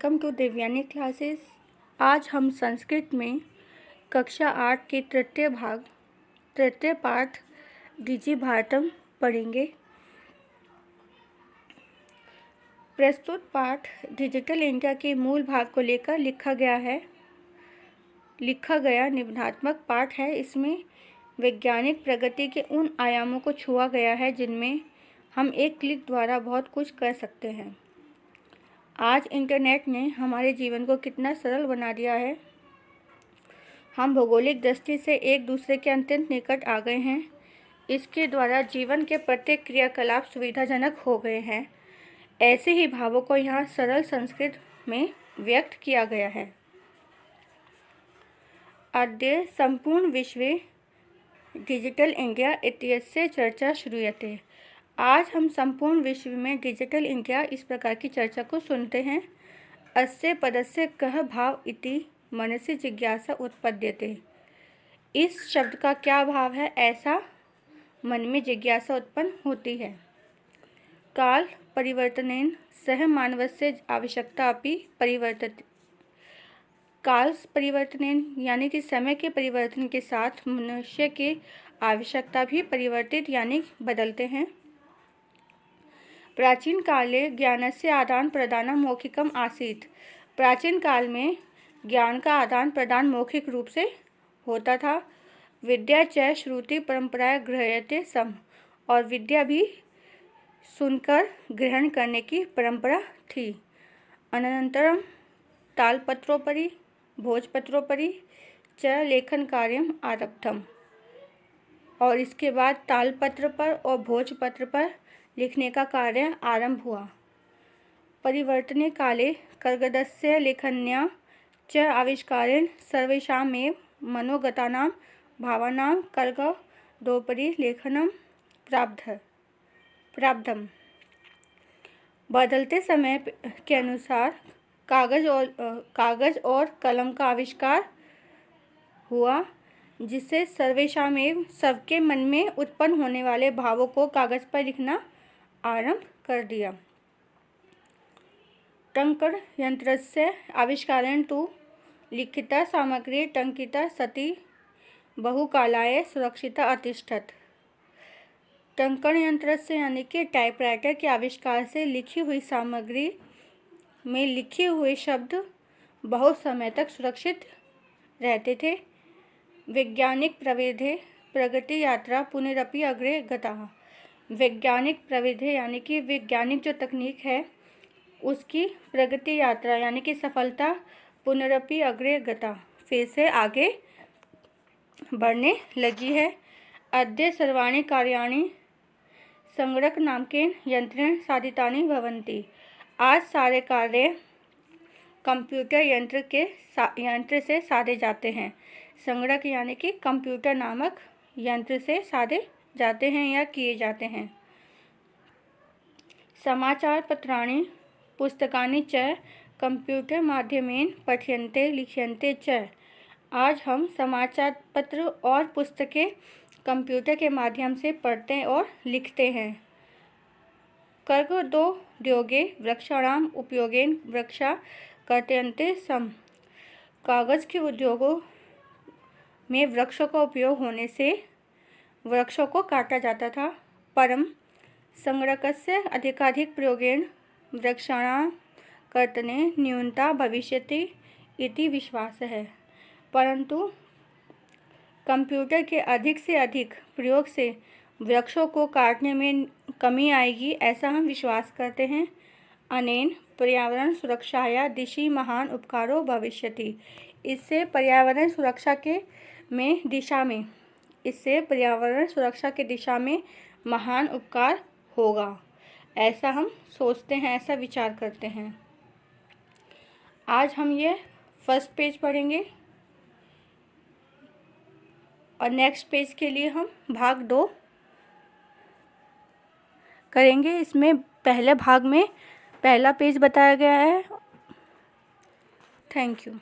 Welcome to Devyani classes. आज हम संस्कृत में कक्षा 8 के तृतीय पाठ डिजिभारतम पढ़ेंगे। प्रस्तुत पाठ डिजिटल इंडिया के मूल भाग को लेकर लिखा गया निबंधात्मक पाठ है। इसमें वैज्ञानिक प्रगति के उन आयामों को छुआ गया है जिनमें हम एक क्लिक द्वारा बहुत कुछ कर सकते हैं। आज इंटरनेट ने हमारे जीवन को कितना सरल बना दिया है। हम भौगोलिक दृष्टि से एक दूसरे के अत्यंत निकट आ गए हैं। इसके द्वारा जीवन के प्रत्येक क्रियाकलाप सुविधाजनक हो गए हैं। ऐसे ही भावों को यहाँ सरल संस्कृत में व्यक्त किया गया है। अद्य संपूर्ण विश्वे डिजिटल इंडिया इत्यस्य चर्चा श्रूयते। आज हम संपूर्ण विश्व में डिजिटल इंडिया इस प्रकार की चर्चा को सुनते हैं। अस्य पदस्य कः भाव इति मनसि जिज्ञासा उत्पद्यते। इस शब्द का क्या भाव है, ऐसा मन में जिज्ञासा उत्पन्न होती है। काल परिवर्तनेन सह मानवस्य आवश्यकता अपि परिवर्तते। काल परिवर्तनेन यानी कि समय के परिवर्तन के साथ मनुष्य की आवश्यकता भी परिवर्तित यानी बदलते हैं। प्राचीन काले ज्ञानस्य आदान प्रदान मौखिकम आसीत्। प्राचीन काल में ज्ञान का आदान प्रदान मौखिक रूप से होता था। विद्या च श्रुति परंपराया गृह्यते सम। और विद्या भी सुनकर ग्रहण करने की परंपरा थी। अनंतरम तालपत्रोपरि भोजपत्रोपरि च लेखन कार्यम आरब्धम। और इसके बाद तालपत्र पर और भोजपत्र पर लिखने का कार्य आरंभ हुआ। परिवर्तने काले कर्गदस्य लेखन्या च आविष्कारेण सर्वेषामेव मनोगतानां भावानां कर्गदोपरि लेखनं प्रारब्धम। बदलते समय के अनुसार कागज और कलम का आविष्कार हुआ, जिससे सर्वेषामेव सबके मन में उत्पन्न होने वाले भावों को कागज पर लिखना आरंभ कर दिया। टंकण यंत्रस्य आविष्कारेण तु लिखिता सामग्री टंकिता सती बहुकालाय सुरक्षिता अतिष्ठत। टंकण यंत्र से यानी कि टाइपराइटर के आविष्कार से लिखी हुई सामग्री में लिखे हुए शब्द बहुत समय तक सुरक्षित रहते थे। वैज्ञानिक प्रविधि प्रगति यात्रा पुनरपि अग्रे गता। वैज्ञानिक प्रविधि यानी कि वैज्ञानिक जो तकनीक है उसकी प्रगति यात्रा यानी कि सफलता पुनरपि अग्रे गता फिर से आगे बढ़ने लगी है। अद्य सर्वाणि कार्याणि संगणक नामकेन यंत्रेण साधितानि भवन्ति। आज सारे कार्य कंप्यूटर यंत्र से साधे जाते हैं। संगणक यानी कि कंप्यूटर नामक यंत्र से साधे जाते हैं या किए जाते हैं। समाचार पत्राणि पुस्तकानि च कंप्यूटर माध्यमेन पठ्यन्ते लिख्यन्ते च। आज हम समाचार पत्र और पुस्तकें कंप्यूटर के माध्यम से पढ़ते और लिखते हैं। कर्गदोद्योगे वृक्षाणाम उपयोगेन वृक्षा कर्तयन्ते सम। कागज के उद्योगों में वृक्षों का उपयोग होने से वृक्षों को काटा जाता था। परम संगणकस्य अधिकाधिक प्रयोगेन वृक्षाणां कर्तने न्यूनता भविष्यति इति विश्वास है। परंतु कंप्यूटर के अधिक से अधिक प्रयोग से वृक्षों को काटने में कमी आएगी, ऐसा हम विश्वास करते हैं। अनेन पर्यावरण सुरक्षाया दिशि महान उपकारो भविष्यति। इससे पर्यावरण सुरक्षा के दिशा में महान उपकार होगा, ऐसा हम सोचते हैं, ऐसा विचार करते हैं। आज हम ये फर्स्ट पेज पढ़ेंगे और नेक्स्ट पेज के लिए हम भाग 2 करेंगे। इसमें पहले भाग में पहला पेज बताया गया है। Thank you.